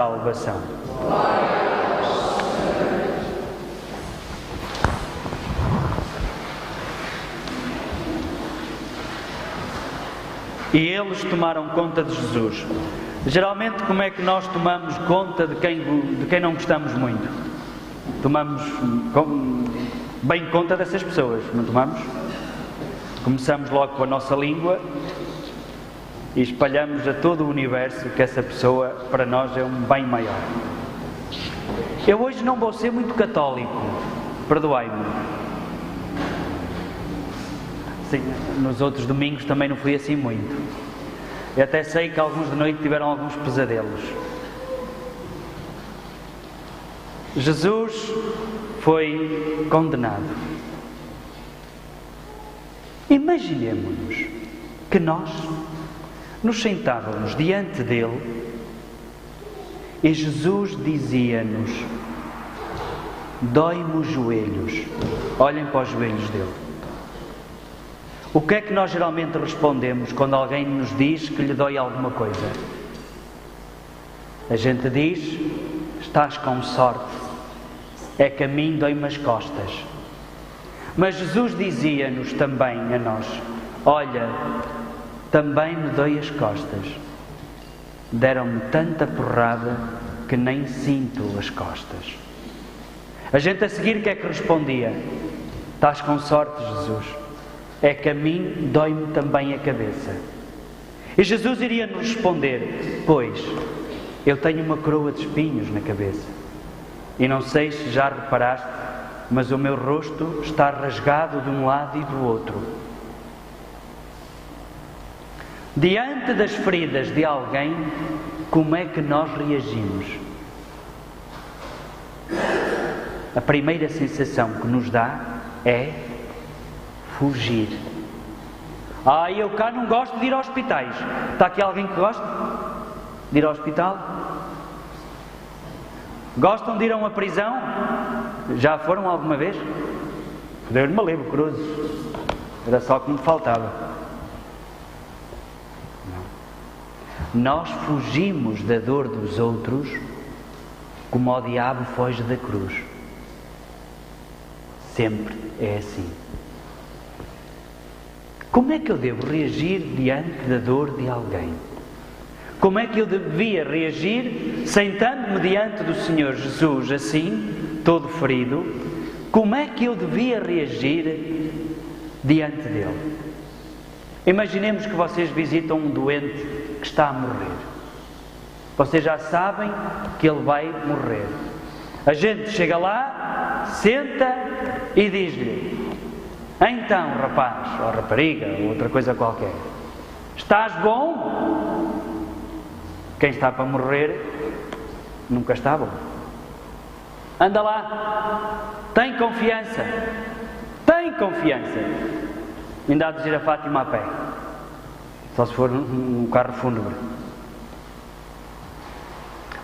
salvação. E eles tomaram conta de Jesus. Geralmente, como é que nós tomamos conta de quem não gostamos muito? Tomamos bem conta dessas pessoas, não tomamos? Começamos logo com a nossa língua e espalhamos a todo o universo que essa pessoa para nós é um bem maior. Eu hoje não vou ser muito católico, perdoai-me. Sim, nos outros domingos também não fui assim muito. Eu até sei que alguns de noite tiveram alguns pesadelos. Jesus foi condenado. Imaginemos-nos que nós nos sentávamos diante dele e Jesus dizia-nos: dói-me os joelhos. Olhem para os joelhos dele. O que é que nós geralmente respondemos quando alguém nos diz que lhe dói alguma coisa? A gente diz: estás com sorte, é que a mim dói-me as costas. Mas Jesus dizia-nos também a nós: olha, também me dói as costas. Deram-me tanta porrada que nem sinto as costas. A gente a seguir o que é que respondia? Estás com sorte, Jesus, é que a mim dói-me também a cabeça. E Jesus iria nos responder: pois, eu tenho uma coroa de espinhos na cabeça. E não sei se já reparaste, mas o meu rosto está rasgado de um lado e do outro. Diante das feridas de alguém, como é que nós reagimos? A primeira sensação que nos dá é fugir. Eu cá não gosto de ir a hospitais. Está aqui alguém que gosta de ir ao hospital? Gostam de ir a uma prisão? Já foram alguma vez? Deus me livre, cruzes. Era só que me faltava. Não. Nós fugimos da dor dos outros como o diabo foge da cruz. Sempre é assim. Como é que eu devo reagir diante da dor de alguém? Como é que eu devia reagir sentando-me diante do Senhor Jesus assim, todo ferido? Como é que eu devia reagir diante dele? Imaginemos que vocês visitam um doente que está a morrer. Vocês já sabem que ele vai morrer. A gente chega lá, senta e diz-lhe: então, rapaz, ou rapariga, ou outra coisa qualquer, estás bom? Quem está para morrer nunca está bom. Anda lá, tem confiança, tem confiança. Ainda há de dizer a Fátima a pé, só se for um carro fúnebre.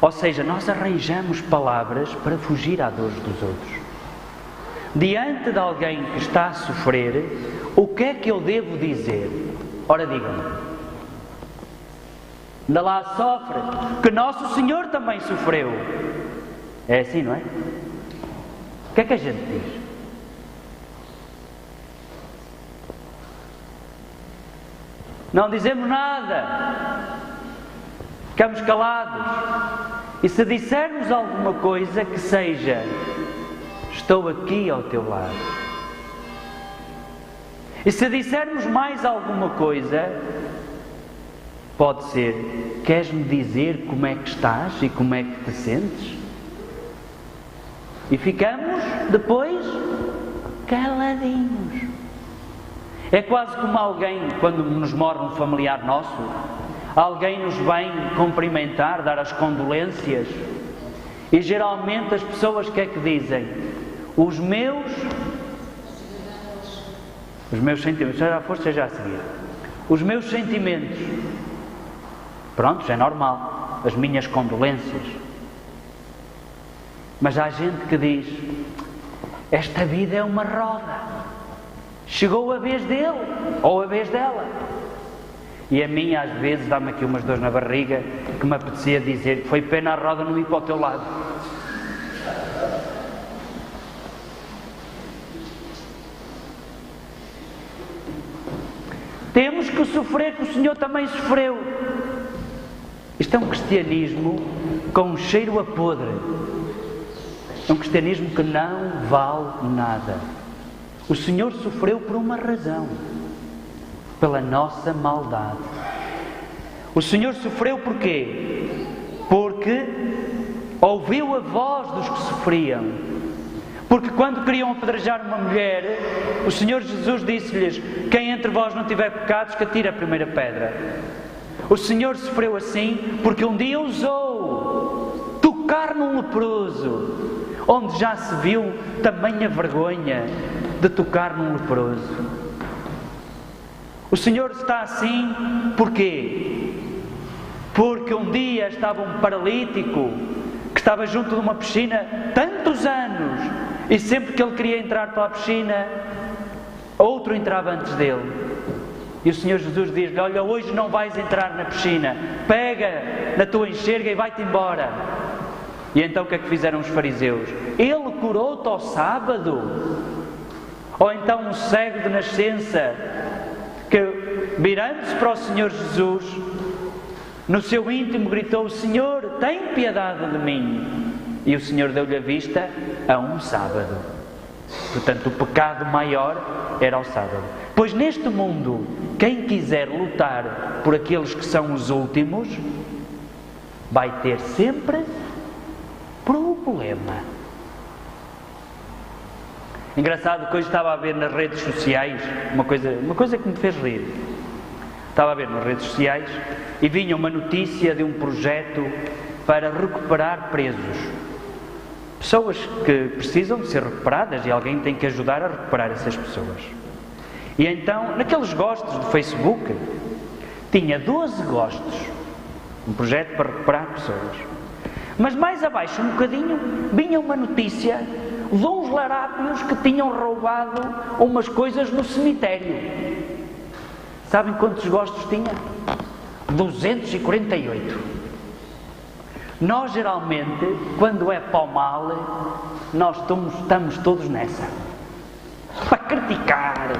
Ou seja, nós arranjamos palavras para fugir à dor dos outros. Diante de alguém que está a sofrer, o que é que eu devo dizer? Ora, digam-me. Ainda lá sofre, que Nosso Senhor também sofreu. É assim, não é? O que é que a gente diz? Não dizemos nada. Ficamos calados. E se dissermos alguma coisa que seja: estou aqui ao teu lado. E se dissermos mais alguma coisa, pode ser: queres-me dizer como é que estás e como é que te sentes? E ficamos depois caladinhos. É quase como alguém, quando nos morre um familiar nosso, alguém nos vem cumprimentar, dar as condolências, e geralmente as pessoas o que é que dizem? Os meus sentimentos, já foste, seja a seguir. Os meus sentimentos. Pronto, já é normal. As minhas condolências. Mas há gente que diz: esta vida é uma roda. Chegou a vez dele ou a vez dela. E a mim às vezes dá-me aqui umas dores na barriga que que me apetecia dizer, foi pena a roda não ir para o teu lado. Temos que sofrer que o Senhor também sofreu. Isto é um cristianismo com um cheiro a podre. É um cristianismo que não vale nada. O Senhor sofreu por uma razão. Pela nossa maldade. O Senhor sofreu porquê? Porque ouviu a voz dos que sofriam. Porque quando queriam apedrejar uma mulher, o Senhor Jesus disse-lhes: quem entre vós não tiver pecados, que atire a primeira pedra. O Senhor sofreu assim porque um dia ousou tocar num leproso, onde já se viu tamanha vergonha de tocar num leproso. O Senhor está assim porquê? Porque um dia estava um paralítico que estava junto de uma piscina tantos anos, e sempre que ele queria entrar para a piscina, outro entrava antes dele. E o Senhor Jesus diz-lhe: olha, hoje não vais entrar na piscina, pega na tua enxerga e vai-te embora. E então o que é que fizeram os fariseus? Ele curou-te ao sábado? Ou então um cego de nascença, que virando-se para o Senhor Jesus, no seu íntimo gritou: Senhor, tem piedade de mim. E o Senhor deu-lhe a vista a um sábado. Portanto, o pecado maior era ao sábado. Pois neste mundo, quem quiser lutar por aqueles que são os últimos, vai ter sempre problema. Engraçado que hoje estava a ver nas redes sociais uma coisa que me fez rir. Estava a ver nas redes sociais e vinha uma notícia de um projeto para recuperar presos. Pessoas que precisam de ser recuperadas e alguém tem que ajudar a recuperar essas pessoas. E então, naqueles gostos do Facebook, tinha 12 gostos. Um projeto para recuperar pessoas. Mas mais abaixo, um bocadinho, vinha uma notícia de uns larápios que tinham roubado umas coisas no cemitério. Sabem quantos gostos tinha? 248. Nós geralmente, quando é para o mal, nós estamos todos nessa. Para criticar,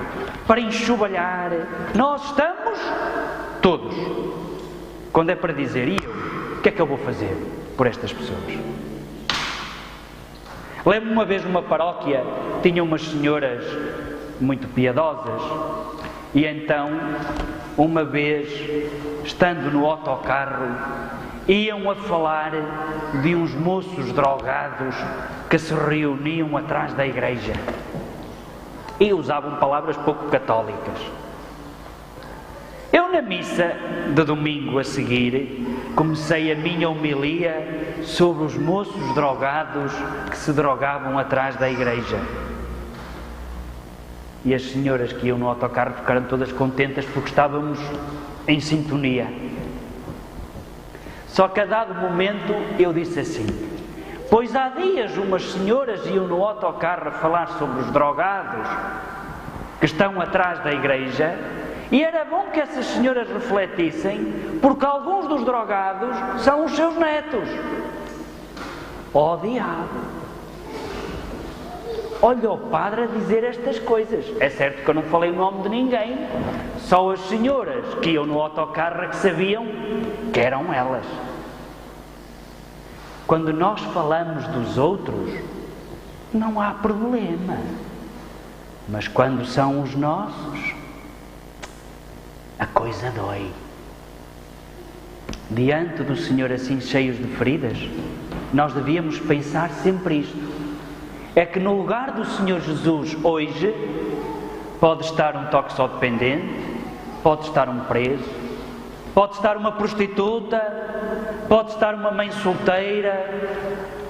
para enxovalhar, nós estamos todos. Quando é para dizer, e eu, o que é que eu vou fazer por estas pessoas? Lembro-me uma vez numa paróquia, tinha umas senhoras muito piedosas, e então, uma vez, estando no autocarro, iam a falar de uns moços drogados que se reuniam atrás da igreja e usavam palavras pouco católicas. Eu, na missa de domingo a seguir, comecei a minha homilia sobre os moços drogados que se drogavam atrás da igreja. E as senhoras que iam no autocarro ficaram todas contentes porque estávamos em sintonia. Só que a dado momento eu disse assim: pois há dias umas senhoras iam no autocarro a falar sobre os drogados que estão atrás da igreja, e era bom que essas senhoras refletissem, porque alguns dos drogados são os seus netos. Ó diabo! Olha o padre a dizer estas coisas. É certo que eu não falei o nome de ninguém, só as senhoras que iam no autocarro é que sabiam que eram elas. Quando nós falamos dos outros, não há problema. Mas quando são os nossos, a coisa dói. Diante do Senhor assim cheios de feridas, nós devíamos pensar sempre isto. É que no lugar do Senhor Jesus hoje, pode estar um toxicodependente, pode estar um preso, pode estar uma prostituta, pode estar uma mãe solteira,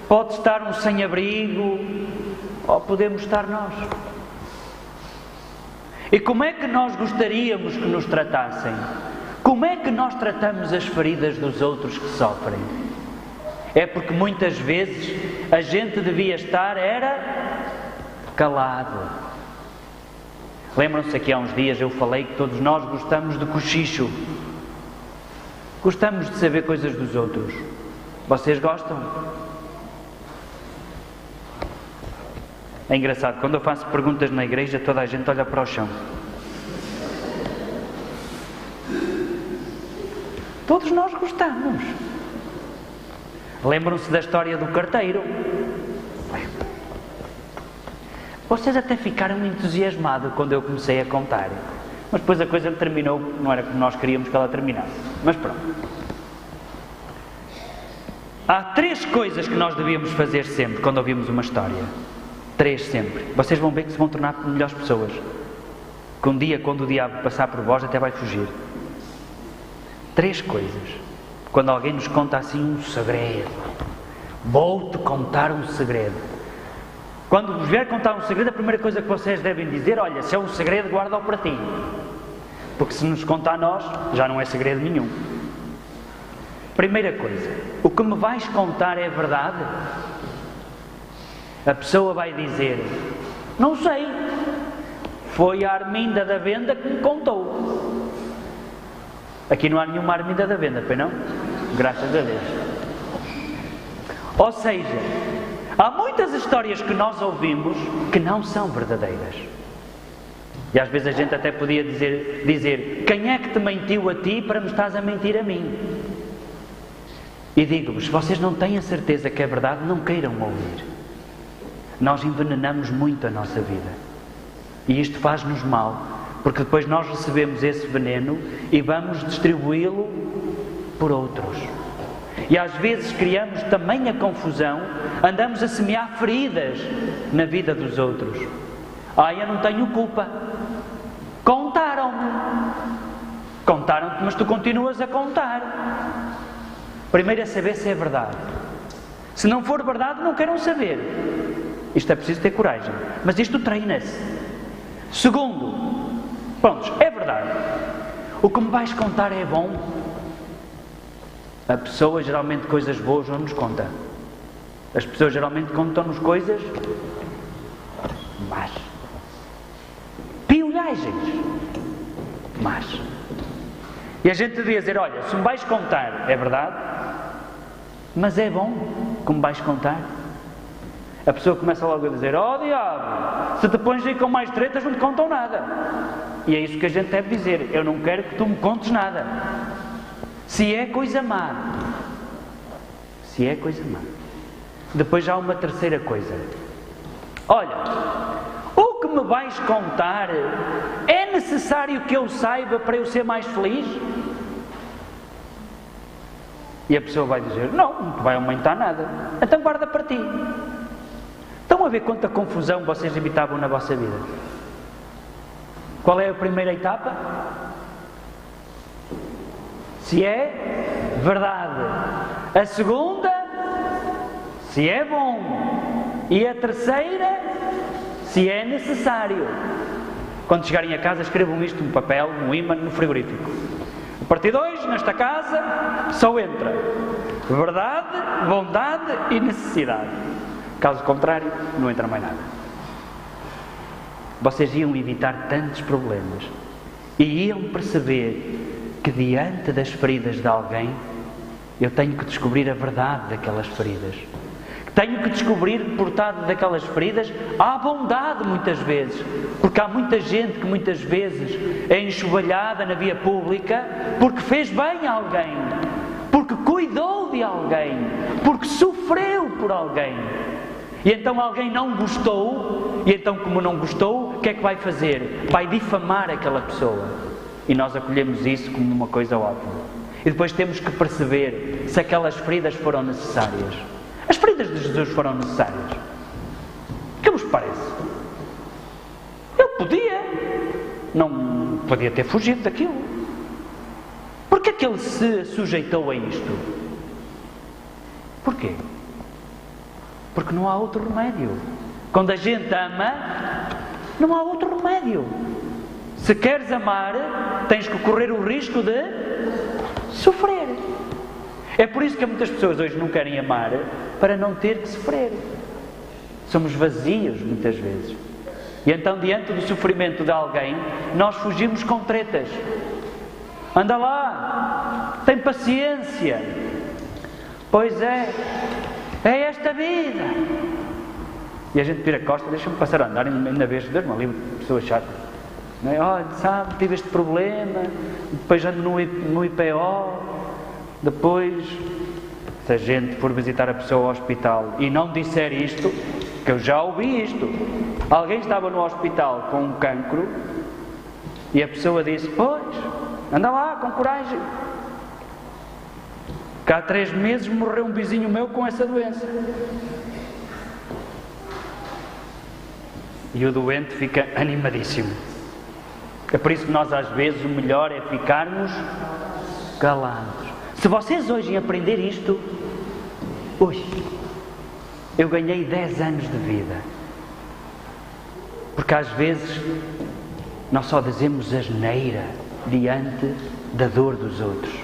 pode estar um sem-abrigo, ou podemos estar nós. E como é que nós gostaríamos que nos tratassem? Como é que nós tratamos as feridas dos outros que sofrem? É porque muitas vezes a gente devia estar calado. Lembram-se que há uns dias eu falei que todos nós gostamos de cochicho. Gostamos de saber coisas dos outros. Vocês gostam? É engraçado, quando eu faço perguntas na igreja, toda a gente olha para o chão. Todos nós gostamos. Lembram-se da história do carteiro? Vocês até ficaram entusiasmados quando eu comecei a contar. Mas depois a coisa terminou, não era como nós queríamos que ela terminasse. Mas pronto. Há 3 coisas que nós devíamos fazer sempre quando ouvimos uma história. 3 sempre. Vocês vão ver que se vão tornar melhores pessoas. Que um dia, quando o diabo passar por vós, até vai fugir. 3 coisas. Quando alguém nos conta assim um segredo. Vou-te contar um segredo. Quando vos vier contar um segredo, a primeira coisa que vocês devem dizer: olha, se é um segredo, guarda-o para ti. Porque se nos conta a nós, já não é segredo nenhum. Primeira coisa, o que me vais contar é verdade? A pessoa vai dizer: não sei, foi a Arminda da Venda que me contou. Aqui não há nenhuma Arminda da Venda, pois não? Graças a Deus. Ou seja, há muitas histórias que nós ouvimos que não são verdadeiras. E às vezes a gente até podia dizer: quem é que te mentiu a ti para me estás a mentir a mim? E digo-vos, se vocês não têm a certeza que é verdade, não queiram ouvir. Nós envenenamos muito a nossa vida. E isto faz-nos mal, porque depois nós recebemos esse veneno e vamos distribuí-lo por outros. E às vezes criamos tamanha confusão, andamos a semear feridas na vida dos outros. Eu não tenho culpa. Contaram-me. Contaram-te, mas tu continuas a contar. Primeiro é saber se é verdade. Se não for verdade, não queiram saber. Isto é preciso ter coragem. Mas isto treina-se. Segundo, prontos, é verdade. O que me vais contar é bom. A pessoa geralmente coisas boas não nos conta. As pessoas geralmente contam-nos coisas más. Piolhagens. Más. E a gente devia dizer: olha, se me vais contar, é verdade, mas é bom que me vais contar. A pessoa começa logo a dizer: oh diabo, se te pões aí com mais tretas não te contam nada. E é isso que a gente deve dizer: eu não quero que tu me contes nada. Se é coisa má. Se é coisa má. Depois já há uma terceira coisa. Olha, o que me vais contar é necessário que eu saiba para eu ser mais feliz? E a pessoa vai dizer: não te vai aumentar nada. Então guarda para ti. Estão a ver quanta confusão vocês evitavam na vossa vida? Qual é a primeira etapa? Se é verdade. A segunda, se é bom. E a terceira, se é necessário. Quando chegarem a casa, escrevam isto num papel, num ímã, no frigorífico. A partir de hoje, nesta casa, só entra verdade, bondade e necessidade. Caso contrário, não entra mais nada. Vocês iam evitar tantos problemas e iam perceber que diante das feridas de alguém, eu tenho que descobrir a verdade daquelas feridas. Tenho que descobrir que por trás daquelas feridas há bondade muitas vezes. Porque há muita gente que muitas vezes é enxovalhada na via pública porque fez bem a alguém, porque cuidou de alguém, porque sofreu por alguém. E então alguém não gostou, e então como não gostou, o que é que vai fazer? Vai difamar aquela pessoa. E nós acolhemos isso como uma coisa óbvia. E depois temos que perceber se aquelas feridas foram necessárias. As feridas de Jesus foram necessárias. O que vos parece? Ele não podia ter fugido daquilo. Porquê que ele se sujeitou a isto? Porquê? Porque não há outro remédio. Quando a gente ama, não há outro remédio. Se queres amar, tens que correr o risco de sofrer. É por isso que muitas pessoas hoje não querem amar, para não ter que sofrer. Somos vazios muitas vezes. E então, diante do sofrimento de alguém, nós fugimos com tretas. Anda lá, tem paciência. Pois é esta vida. E a gente vira a costa, deixa-me passar a andar, ainda vez, Deus me livre, pessoa chata. Não é? Olha, sabe, tive este problema, depois ando no IPO, depois, se a gente for visitar a pessoa ao hospital e não disser isto, que eu já ouvi isto, alguém estava no hospital com um cancro e a pessoa disse, pois, anda lá, com coragem. Que há 3 meses morreu um vizinho meu com essa doença. E o doente fica animadíssimo. É por isso que nós às vezes o melhor é ficarmos calados. Se vocês hoje aprender isto, eu ganhei 10 anos de vida. Porque às vezes nós só dizemos asneira diante da dor dos outros.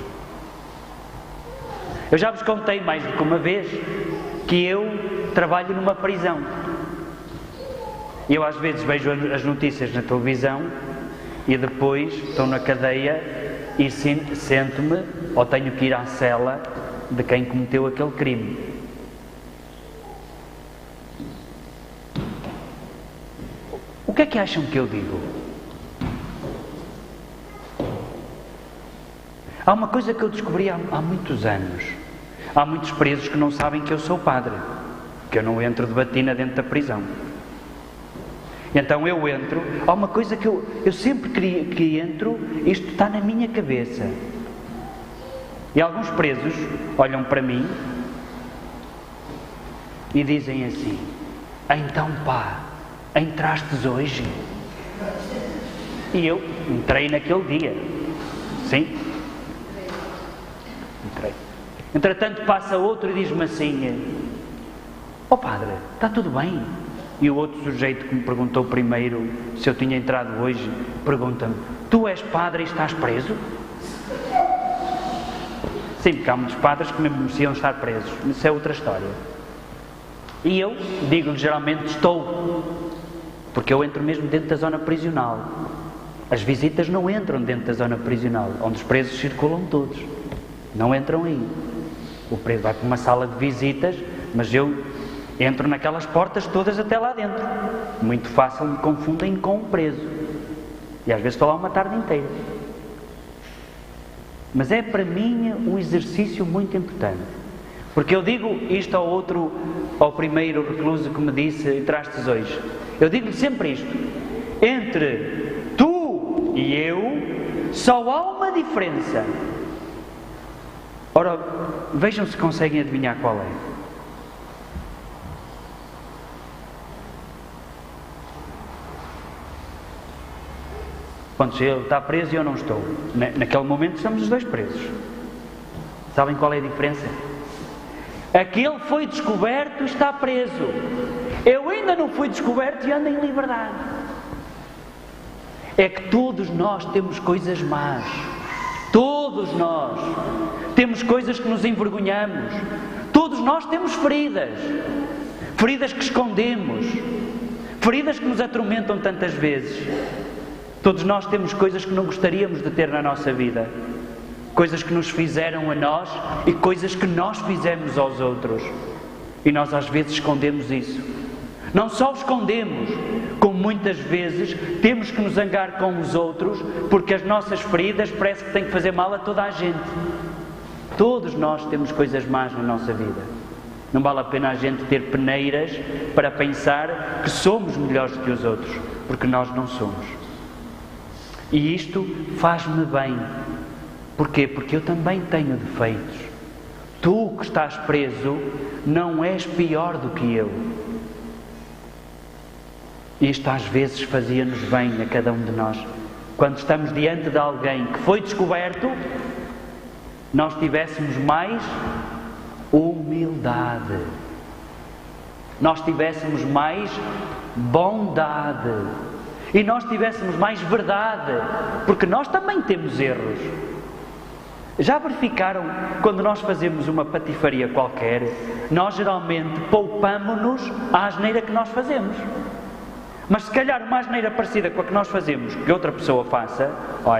Eu já vos contei mais do que uma vez que eu trabalho numa prisão. Eu às vezes vejo as notícias na televisão e depois estou na cadeia e sento-me ou tenho que ir à cela de quem cometeu aquele crime. O que é que acham que eu digo? Há uma coisa que eu descobri há muitos anos. Há muitos presos que não sabem que eu sou padre, que eu não entro de batina dentro da prisão. Então eu entro, há uma coisa que eu sempre que entro, isto está na minha cabeça. E alguns presos olham para mim e dizem assim, então pá, entrastes hoje? E eu entrei naquele dia. Sim. Entrei. Entretanto passa outro e diz-me assim, padre, está tudo bem? E o outro sujeito que me perguntou primeiro se eu tinha entrado hoje, pergunta-me, tu és padre e estás preso? Sim, porque há muitos padres que mesmo mereciam estar presos. Isso é outra história. E eu digo-lhe geralmente, estou. Porque eu entro mesmo dentro da zona prisional. As visitas não entram dentro da zona prisional, onde os presos circulam todos. Não entram aí. O preso vai para uma sala de visitas, mas eu entro naquelas portas todas até lá dentro. Muito fácil me confundem com um preso. E às vezes estou lá uma tarde inteira. Mas é para mim um exercício muito importante. Porque eu digo isto ao primeiro recluso que me disse, entrastes hoje. Eu digo-lhe sempre isto. Entre tu e eu, só há uma diferença. Ora, vejam se conseguem adivinhar qual é. Quando ele está preso e eu não estou. Naquele momento estamos os dois presos. Sabem qual é a diferença? Aquele foi descoberto e está preso. Eu ainda não fui descoberto e ando em liberdade. É que todos nós temos coisas más. Todos nós temos coisas que nos envergonhamos. Todos nós temos feridas. Feridas que escondemos. Feridas que nos atormentam tantas vezes. Todos nós temos coisas que não gostaríamos de ter na nossa vida. Coisas que nos fizeram a nós e coisas que nós fizemos aos outros. E nós às vezes escondemos isso. Não só o escondemos, como muitas vezes temos que nos zangar com os outros porque as nossas feridas parece que têm que fazer mal a toda a gente. Todos nós temos coisas más na nossa vida. Não vale a pena a gente ter peneiras para pensar que somos melhores que os outros, porque nós não somos. E isto faz-me bem. Porquê? Porque eu também tenho defeitos. Tu que estás preso não és pior do que eu. Isto às vezes fazia-nos bem a cada um de nós. Quando estamos diante de alguém que foi descoberto, nós tivéssemos mais humildade. Nós tivéssemos mais bondade. E nós tivéssemos mais verdade, porque nós também temos erros. Já verificaram, quando nós fazemos uma patifaria qualquer, nós geralmente poupamos-nos à asneira que nós fazemos. Mas se calhar uma asneira parecida com a que nós fazemos, que outra pessoa faça,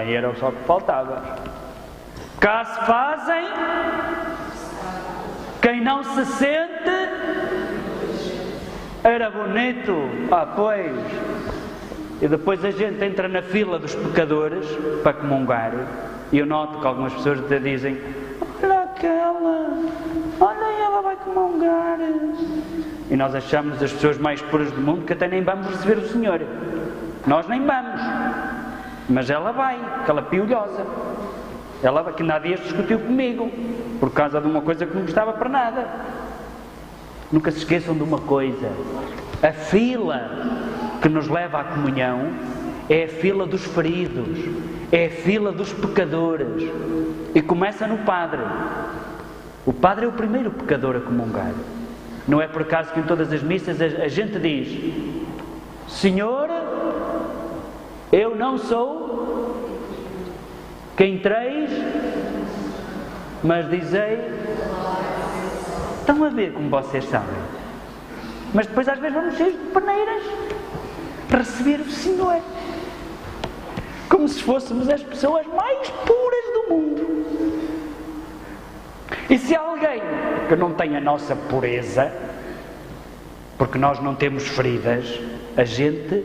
era só o que faltava. cá se fazem, quem não se sente, era bonito, pois. E depois a gente entra na fila dos pecadores para comungar, e eu noto que algumas pessoas até dizem: olha aquela, olha ela vai comungar. E nós achamos as pessoas mais puras do mundo que até nem vamos receber o Senhor. Nós nem vamos, mas ela vai, aquela piolhosa. Ela que ainda há dias discutiu comigo por causa de uma coisa que não gostava para nada. Nunca se esqueçam de uma coisa: a fila que nos leva à comunhão é a fila dos feridos, é a fila dos pecadores, e começa no padre. O padre é o primeiro pecador a comungar. Não é por acaso que em todas as missas a gente diz: Senhor, eu não sou quem treis, mas dizei. Estão a ver como vocês sabem? Mas depois às vezes vamos cheios de peneiras receber o Senhor, como se fôssemos as pessoas mais puras do mundo. E se alguém que não tem a nossa pureza, porque nós não temos feridas, a gente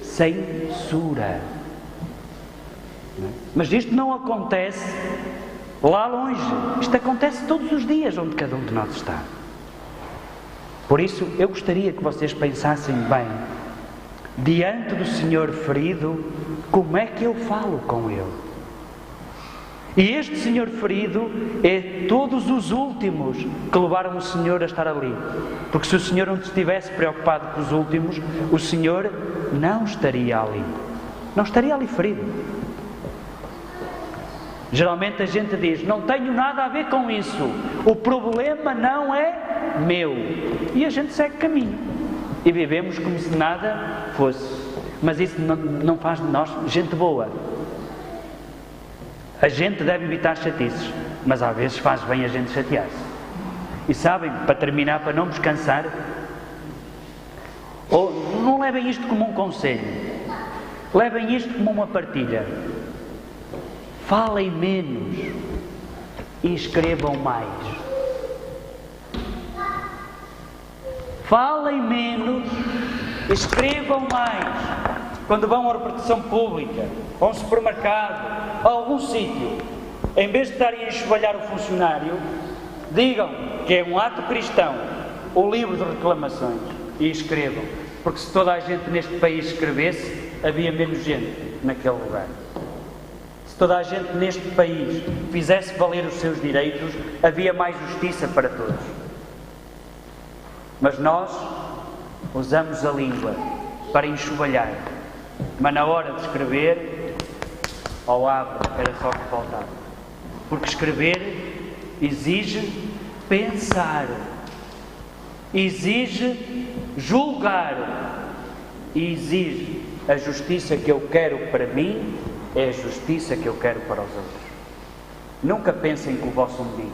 censura. Mas isto não acontece lá longe, isto acontece todos os dias onde cada um de nós está. Por isso eu gostaria que vocês pensassem bem: diante do Senhor ferido, como é que eu falo com Ele? E este Senhor ferido é todos os últimos que levaram o Senhor a estar ali. Porque se o Senhor não estivesse preocupado com os últimos, o Senhor não estaria ali. Não estaria ali ferido. Geralmente a gente diz: não tenho nada a ver com isso, o problema não é meu. E a gente segue caminho. E vivemos como se nada fosse. Mas isso não faz de nós gente boa. A gente deve evitar chatices, mas às vezes faz bem a gente chatear-se. E sabem, para terminar, para não vos cansar, ou não levem isto como um conselho, levem isto como uma partilha. Falem menos e escrevam mais. Falem menos, escrevam mais. Quando vão a uma repartição pública, a um supermercado, a algum sítio, em vez de estarem a enxovalhar o funcionário, digam que é um ato cristão, o livro de reclamações, e escrevam. Porque se toda a gente neste país escrevesse, havia menos gente naquele lugar. Se toda a gente neste país fizesse valer os seus direitos, havia mais justiça para todos. Mas nós usamos a língua para enxovalhar, mas na hora de escrever, ao abre, era só o que faltava. Porque escrever exige pensar, exige julgar, e exige a justiça que eu quero para mim, é a justiça que eu quero para os outros. Nunca pensem com o vosso umbigo.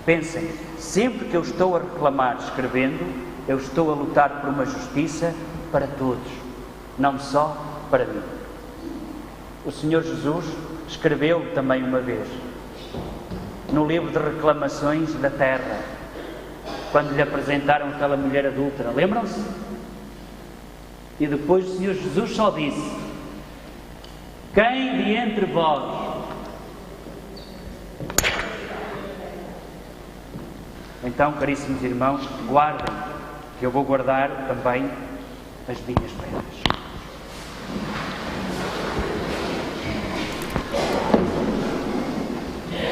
Pensem, sempre que eu estou a reclamar escrevendo, eu estou a lutar por uma justiça para todos, não só para mim. O Senhor Jesus escreveu também uma vez, no livro de reclamações da terra, quando lhe apresentaram aquela mulher adúltera, lembram-se? E depois o Senhor Jesus só disse: quem de entre vós Então, caríssimos irmãos, guardem, que eu vou guardar também as minhas pedras.